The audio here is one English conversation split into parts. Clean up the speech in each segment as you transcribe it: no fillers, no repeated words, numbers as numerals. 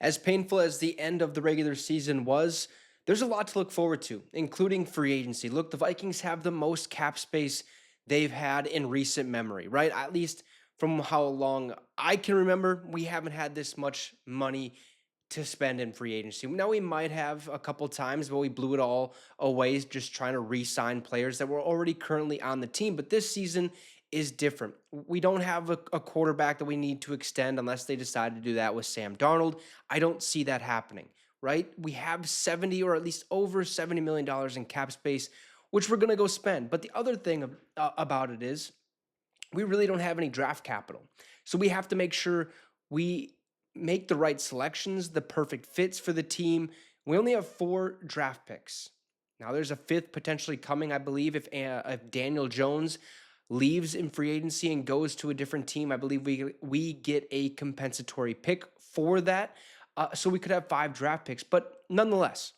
As painful as the end of the regular season was, there's a lot to look forward to, including free agency. Look, the Vikings have the most cap space they've had in recent memory, right? At least from how long I can remember, we haven't had this much money to spend in free agency. Now we might have a couple times, but we blew it all away just trying to re-sign players that were already currently on the team. But this season is different. We don't have a quarterback that we need to extend unless they decide to do that with Sam Darnold. I don't see that happening, right? We have 70 or at least over $70 million in cap space, which we're going to go spend. But the other thing about it is we really don't have any draft capital. So we have to make sure we make the right selections, the perfect fits for the team. We only have 4 draft picks. Now there's a 5th potentially coming, I believe, if Daniel Jones leaves in free agency and goes to a different team. I believe we get a compensatory pick for that. So we could have 5 draft picks. But nonetheless,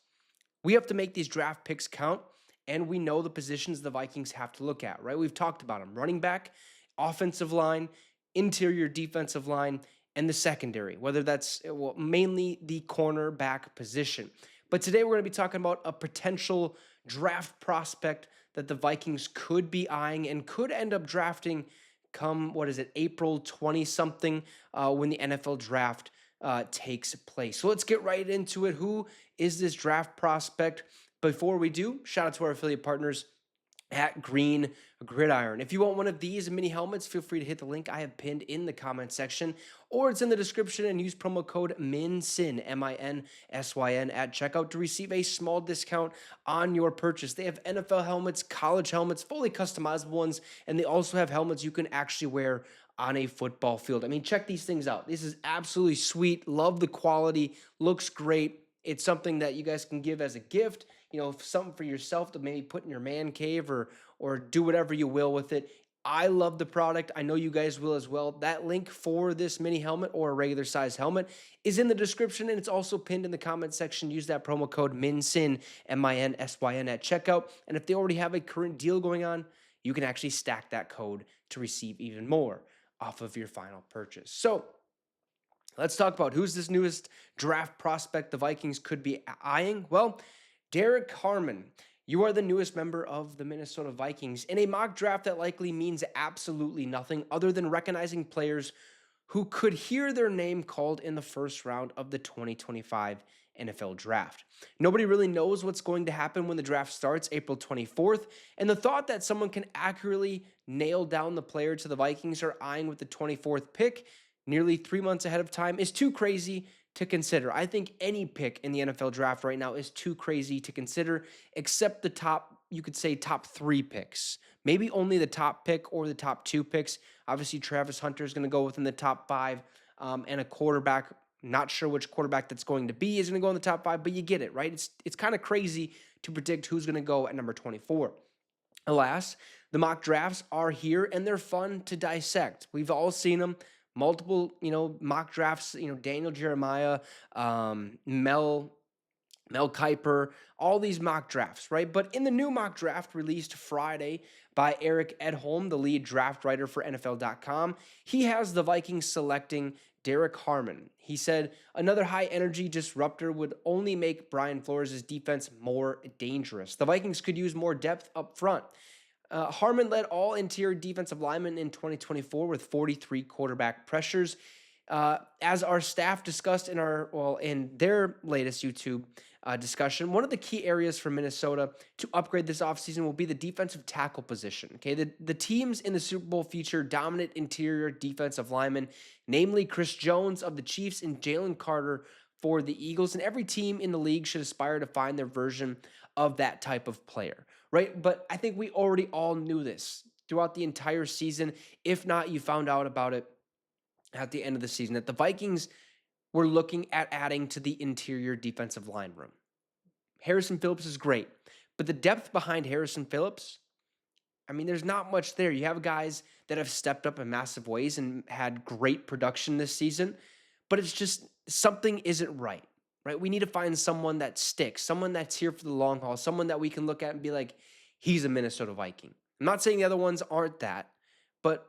we have to make these draft picks count, and we know the positions the Vikings have to look at, right? We've talked about them: running back, offensive line, interior defensive line, and the secondary, whether that's mainly the cornerback position. But today we're going to be talking about a potential draft prospect that the Vikings could be eyeing and could end up drafting come, April 20-something when the NFL draft takes place. So let's get right into it. Who is this draft prospect? Before we do, shout out to our affiliate partners at Green Gridiron. If you want one of these mini helmets, feel free to hit the link I have pinned in the comment section, or it's in the description, and use promo code MINSYN, MINSYN, at checkout to receive a small discount on your purchase. They have NFL helmets, college helmets, fully customizable ones, and they also have helmets you can actually wear on a football field. I mean, check these things out. This is absolutely sweet. Love the quality. Looks great. It's something that you guys can give as a gift, something for yourself to maybe put in your man cave or do whatever you will with it. I love the product. I know you guys will as well. That link for this mini helmet or a regular size helmet is in the description, and it's also pinned in the comment section. Use that promo code MINSYN, MINSYN, at checkout. And if they already have a current deal going on, you can actually stack that code to receive even more off of your final purchase. So let's talk about who's this newest draft prospect the Vikings could be eyeing. Well, Derrick Harmon, you are the newest member of the Minnesota Vikings in a mock draft that likely means absolutely nothing other than recognizing players who could hear their name called in the first round of the 2025 NFL Draft. Nobody really knows what's going to happen when the draft starts April 24th, and the thought that someone can accurately nail down the player to the Vikings are eyeing with the 24th pick nearly 3 months ahead of time is too crazy to consider. I think any pick in the NFL draft right now is too crazy to consider, except the top, you could say top 3 picks. Maybe only the top pick or the top 2 picks. Obviously, Travis Hunter is going to go within the top 5, and a quarterback, not sure which quarterback that's going to be, is going to go in the top 5, but you get it, right? It's kind of crazy to predict who's going to go at number 24. Alas, the mock drafts are here, and they're fun to dissect. We've all seen them. Multiple, mock drafts, Daniel Jeremiah, Mel Kiper, all these mock drafts, right? But in the new mock draft released Friday by Eric Edholm, the lead draft writer for NFL.com, he has the Vikings selecting Derrick Harmon. He said another high-energy disruptor would only make Brian Flores' defense more dangerous. The Vikings could use more depth up front. Harmon led all interior defensive linemen in 2024 with 43 quarterback pressures. As our staff discussed in their latest YouTube discussion, one of the key areas for Minnesota to upgrade this offseason will be the defensive tackle position. Okay, the teams in the Super Bowl feature dominant interior defensive linemen, namely Chris Jones of the Chiefs and Jalen Carter for the Eagles, and every team in the league should aspire to find their version of that type of player, right? But I think we already all knew this throughout the entire season. If not, you found out about it at the end of the season, that the Vikings were looking at adding to the interior defensive line room. Harrison Phillips is great, but the depth behind Harrison Phillips, I mean, there's not much there. You have guys that have stepped up in massive ways and had great production this season, but it's just something isn't right. Right? We need to find someone that sticks, someone that's here for the long haul, someone that we can look at and be like, he's a Minnesota Viking. I'm not saying the other ones aren't that, but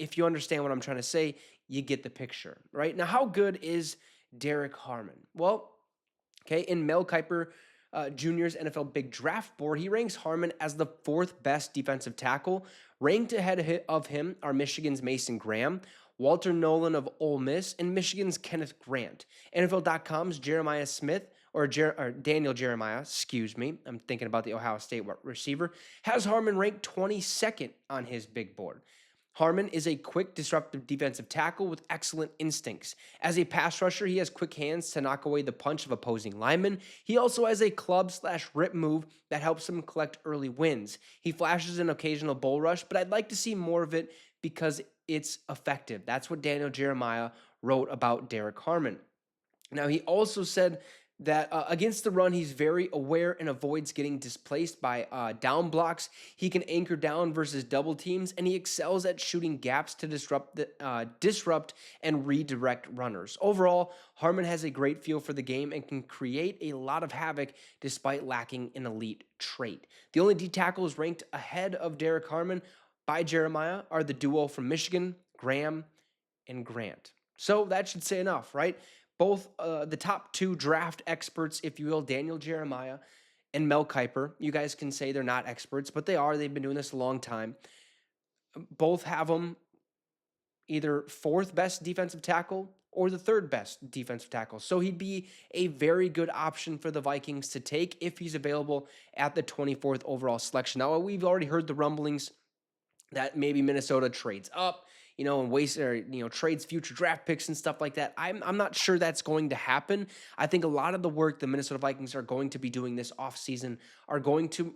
if you understand what I'm trying to say, you get the picture, right? Now, how good is Derrick Harmon? Well, okay, in Mel Kiper Jr.'s NFL Big Draft Board, he ranks Harmon as the fourth best defensive tackle. Ranked ahead of him are Michigan's Mason Graham, Walter Nolan of Ole Miss, and Michigan's Kenneth Grant. NFL.com's Jeremiah Smith, or Daniel Jeremiah, excuse me, I'm thinking about the Ohio State receiver, has Harmon ranked 22nd on his big board. Harmon is a quick, disruptive defensive tackle with excellent instincts. As a pass rusher, he has quick hands to knock away the punch of opposing linemen. He also has a club/rip move that helps him collect early wins. He flashes an occasional bull rush, but I'd like to see more of it because it's effective. That's what Daniel Jeremiah wrote about Derrick Harmon. Now, he also said that against the run, he's very aware and avoids getting displaced by down blocks. He can anchor down versus double teams, and he excels at shooting gaps to disrupt and redirect runners. Overall, Harmon has a great feel for the game and can create a lot of havoc despite lacking an elite trait. The only D tackles ranked ahead of Derrick Harmon by Jeremiah are the duo from Michigan, Graham and Grant. So that should say enough, right? Both the top two draft experts, if you will, Daniel Jeremiah and Mel Kiper. You guys can say they're not experts, but they are. They've been doing this a long time. Both have them either fourth best defensive tackle or the third best defensive tackle. So he'd be a very good option for the Vikings to take if he's available at the 24th overall selection. Now, we've already heard the rumblings that maybe Minnesota trades up, and waste or trades future draft picks and stuff like that. I'm not sure that's going to happen. I think a lot of the work the Minnesota Vikings are going to be doing this offseason are going to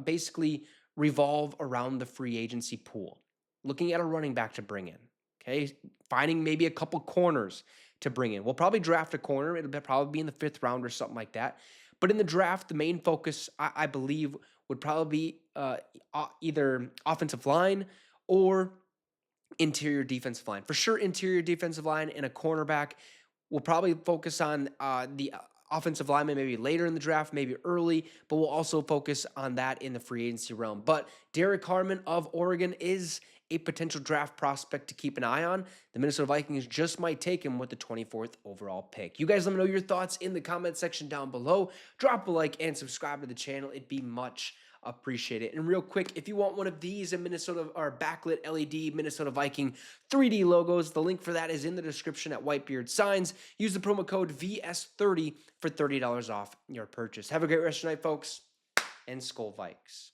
basically revolve around the free agency pool, looking at a running back to bring in. Okay, finding maybe a couple corners to bring in. We'll probably draft a corner. It'll probably be in the 5th round or something like that. But in the draft, the main focus, I believe, would probably be either offensive line or interior defensive line. For sure, interior defensive line and a cornerback. We'll probably focus on the offensive lineman maybe later in the draft, maybe early, but we'll also focus on that in the free agency realm. But Derrick Harmon of Oregon is a potential draft prospect to keep an eye on. The Minnesota Vikings just might take him with the 24th overall pick. You guys let me know your thoughts in the comment section down below. Drop a like and subscribe to the channel. It'd be much appreciated. And real quick, if you want one of these Minnesota or backlit LED Minnesota Viking 3D logos, the link for that is in the description at Whitebeard Signs. Use the promo code VS30 for $30 off your purchase. Have a great rest of your night, folks, and Skol Vikes.